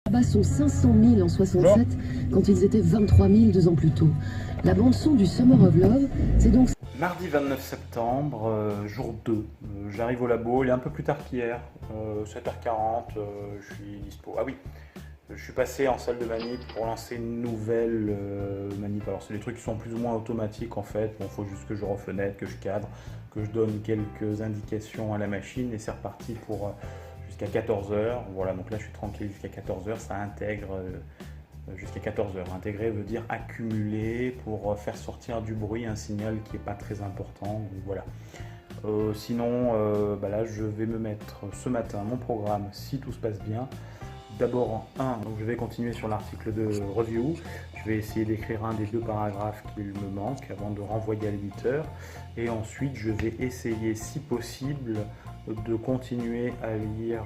Là-bas sont 500 000 en 67, quand ils étaient 23 000 2 ans plus tôt. La bande-son du Summer of Love, c'est donc... Mardi 29 septembre, jour 2. J'arrive au labo, il est un peu plus tard qu'hier, 7h40, je suis dispo. Ah oui, je suis passé en salle de manip pour lancer une nouvelle manip. Alors c'est des trucs qui sont plus ou moins automatiques en fait. Bon, faut juste que je refenêtre, que je cadre, que je donne quelques indications à la machine et c'est reparti pour jusqu'à 14h. Voilà, donc là je suis tranquille jusqu'à 14h, ça intègre jusqu'à 14h. Intégrer veut dire accumuler pour faire sortir du bruit, un signal qui n'est pas très important. Donc voilà. Sinon, là je vais me mettre ce matin mon programme si tout se passe bien. D'abord, donc je vais continuer sur l'article de review. Je vais essayer d'écrire un des 2 paragraphes qu'il me manque avant de renvoyer à l'éditeur. Et ensuite, je vais essayer, si possible, de continuer à lire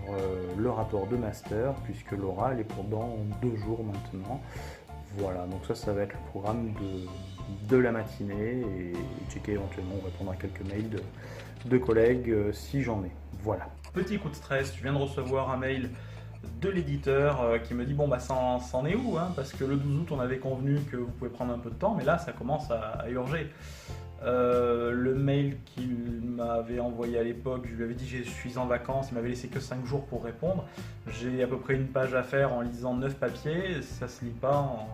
le rapport de master, puisque l'oral est pour dans 2 jours maintenant. Voilà, donc ça va être le programme de la matinée et checker éventuellement, répondre à quelques mails de collègues si j'en ai. Voilà. Petit coup de stress, je viens de recevoir un mail de l'éditeur qui me dit bon bah ça en est où hein, parce que le 12 août on avait convenu que vous pouvez prendre un peu de temps mais là ça commence à urger. Le mail qu'il m'avait envoyé à l'époque, je lui avais dit je suis en vacances, il m'avait laissé que 5 jours pour répondre. J'ai à peu près une page à faire en lisant 9 papiers, ça se lit pas en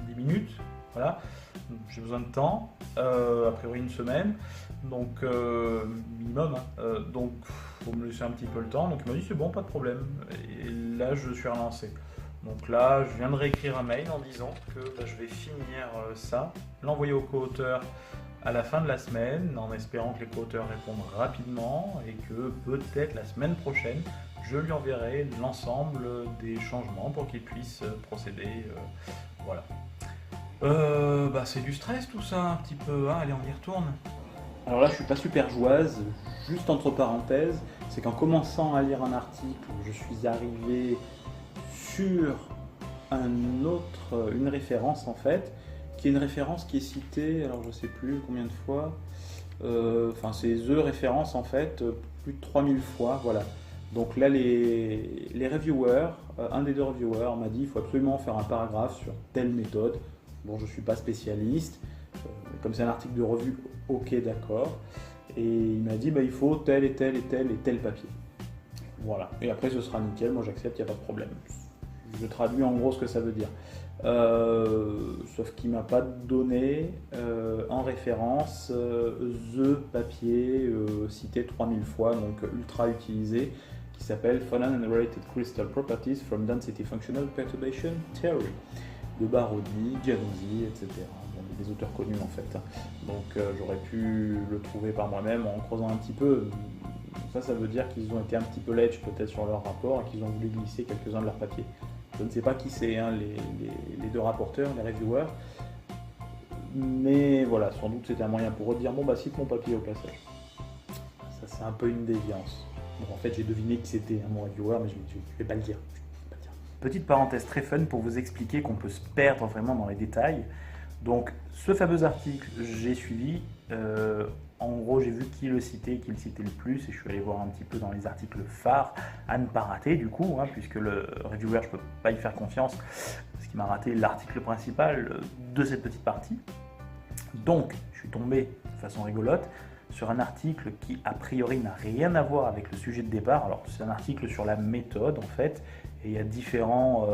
10 minutes, voilà. J'ai besoin de temps, a priori une semaine, donc minimum, hein. Donc faut me laisser un petit peu le temps, donc il m'a dit c'est bon, pas de problème, et là je suis relancé. Donc là je viens de réécrire un mail en disant que je vais finir ça, l'envoyer au co-auteur à la fin de la semaine, en espérant que les co-auteurs répondent rapidement et que peut-être la semaine prochaine, je lui enverrai l'ensemble des changements pour qu'il puisse procéder. Voilà. C'est du stress tout ça, un petit peu. Hein, allez, on y retourne. Alors là, je suis pas super joyeuse. Juste entre parenthèses, c'est qu'en commençant à lire un article, je suis arrivé sur une référence en fait, qui est une référence qui est citée, alors je sais plus combien de fois, c'est The référence en fait, plus de 3000 fois, voilà. Donc là les reviewers, un des 2 reviewers m'a dit il faut absolument faire un paragraphe sur telle méthode. Bon, je ne suis pas spécialiste, comme c'est un article de revue, ok d'accord, et il m'a dit il faut tel et tel et tel et tel papier. Voilà, et après ce sera nickel, moi j'accepte, il n'y a pas de problème. Je traduis en gros ce que ça veut dire. Sauf qu'il ne m'a pas donné en référence the papier cité 3000 fois, donc ultra utilisé, qui s'appelle Phonon and Related Crystal Properties from Density Functional Perturbation Theory de Barodi, Giannuzzi, etc. Bon, des auteurs connus en fait. Donc j'aurais pu le trouver par moi-même en creusant un petit peu. Ça veut dire qu'ils ont été un petit peu lèches peut-être sur leur rapport et qu'ils ont voulu glisser quelques-uns de leurs papiers. Je ne sais pas qui c'est, hein, les 2 rapporteurs, les reviewers, mais voilà, sans doute c'était un moyen pour eux de dire bon cite mon papier au passage. Ça c'est un peu une déviance. Bon, en fait j'ai deviné qui c'était, hein, mon reviewer, mais je ne vais pas le dire. Petite parenthèse très fun pour vous expliquer qu'on peut se perdre vraiment dans les détails. Donc ce fameux article, j'ai suivi, en gros j'ai vu qui le citait, qui le citait le plus, et je suis allé voir un petit peu dans les articles phares, à ne pas rater du coup, hein, puisque le reviewer je ne peux pas y faire confiance, parce qu'il m'a raté l'article principal de cette petite partie. Donc je suis tombé de façon rigolote sur un article qui a priori n'a rien à voir avec le sujet de départ. Alors c'est un article sur la méthode en fait, et il y a différents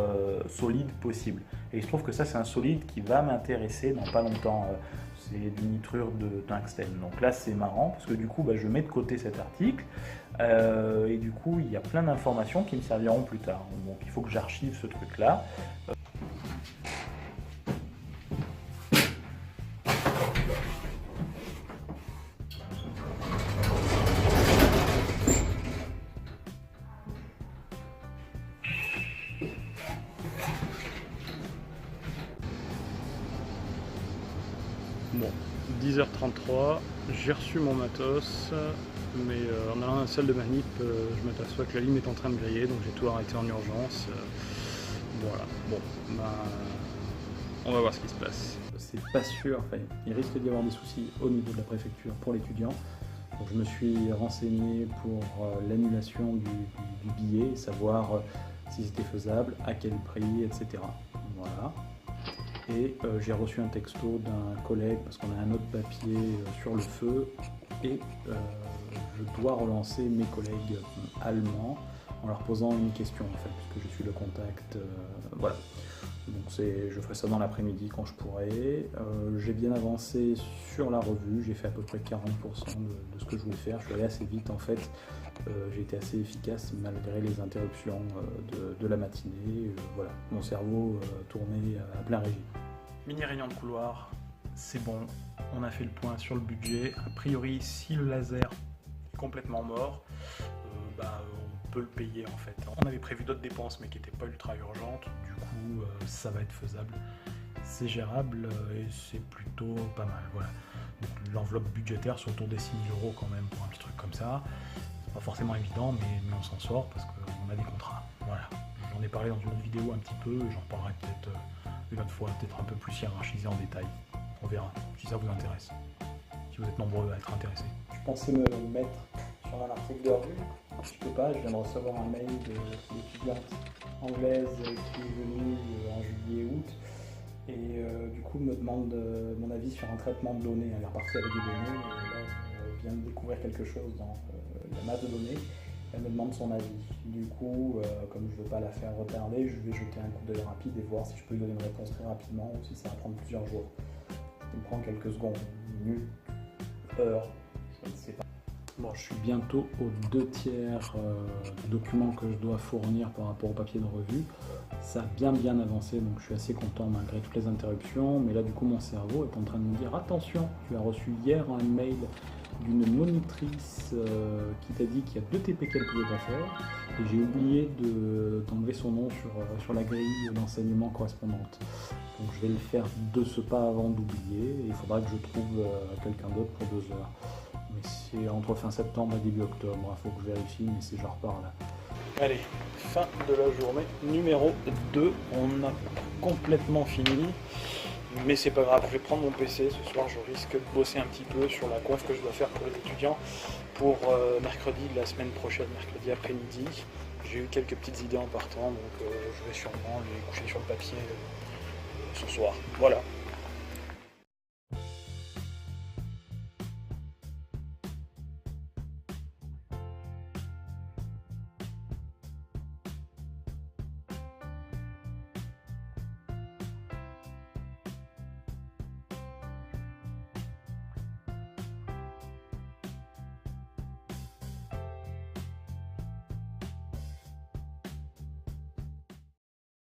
solides possibles. Et il se trouve que ça c'est un solide qui va m'intéresser dans pas longtemps. C'est du nitrure de tungstène. Donc là c'est marrant parce que du coup je mets de côté cet article et du coup il y a plein d'informations qui me serviront plus tard. Donc il faut que j'archive ce truc là. Bon, 10h33, j'ai reçu mon matos, mais en allant à la salle de manip, je m'aperçois que la lime est en train de griller, donc j'ai tout arrêté en urgence. Voilà, bon, on va voir ce qui se passe. C'est pas sûr, enfin, il risque d'y avoir des soucis au niveau de la préfecture pour l'étudiant. Donc je me suis renseigné pour l'annulation du billet, savoir si c'était faisable, à quel prix, etc. Voilà. Et j'ai reçu un texto d'un collègue parce qu'on a un autre papier sur le feu et je dois relancer mes collègues allemands en leur posant une question en fait, puisque je suis le contact. Voilà. Donc je ferai ça dans l'après-midi quand je pourrai. J'ai bien avancé sur la revue, j'ai fait à peu près 40% de ce que je voulais faire. Je suis allé assez vite en fait. J'ai été assez efficace malgré les interruptions de la matinée. Voilà, mon cerveau tournait à plein régime. Mini réunion de couloir, c'est bon, on a fait le point sur le budget. A priori, si le laser est complètement mort, on peut le payer en fait. On avait prévu d'autres dépenses mais qui n'étaient pas ultra urgentes, du coup ça va être faisable. C'est gérable et c'est plutôt pas mal. Voilà. L'enveloppe budgétaire c'est autour des 6 000 € quand même pour un petit truc comme ça. C'est pas forcément évident mais on s'en sort parce qu'on a des contrats. Voilà. J'en ai parlé dans une autre vidéo un petit peu, j'en parlerai peut-être une autre fois, peut-être un peu plus hiérarchisé en détail. On verra si ça vous intéresse. Si vous êtes nombreux à être intéressés. Je pensais me mettre sur un article de revue. Je peux pas, je viens de recevoir un mail d'une étudiante anglaise qui est venue en juillet-août et du coup me demande mon avis sur un traitement de données. Elle est repartie avec des données et là elle vient de découvrir quelque chose dans la masse de données. Elle me demande son avis. Du coup, comme je ne veux pas la faire retarder, je vais jeter un coup d'œil rapide et voir si je peux lui donner une réponse très rapidement ou si ça va prendre plusieurs jours. Ça me prend quelques secondes, minutes, heures, je ne sais pas. Bon, je suis bientôt aux 2/3 du document que je dois fournir par rapport au papier de revue. Ça a bien avancé, donc je suis assez content malgré toutes les interruptions. Mais là, du coup, mon cerveau est en train de me dire « Attention, tu as reçu hier un mail d'une monitrice qui t'a dit qu'il y a 2 TP qu'elle pouvait pas faire. Et j'ai oublié d'enlever son nom sur la grille d'enseignement correspondante. Donc je vais le faire de ce pas avant d'oublier. Et il faudra que je trouve quelqu'un d'autre pour 2 heures. Mais c'est entre fin septembre et début octobre, il faut que je vérifie, mais c'est genre par là. Allez, fin de la journée numéro 2, on a complètement fini, mais c'est pas grave, je vais prendre mon PC, ce soir je risque de bosser un petit peu sur la conf que je dois faire pour les étudiants pour mercredi de la semaine prochaine, mercredi après-midi. J'ai eu quelques petites idées en partant, donc je vais sûrement les coucher sur le papier ce soir. Voilà.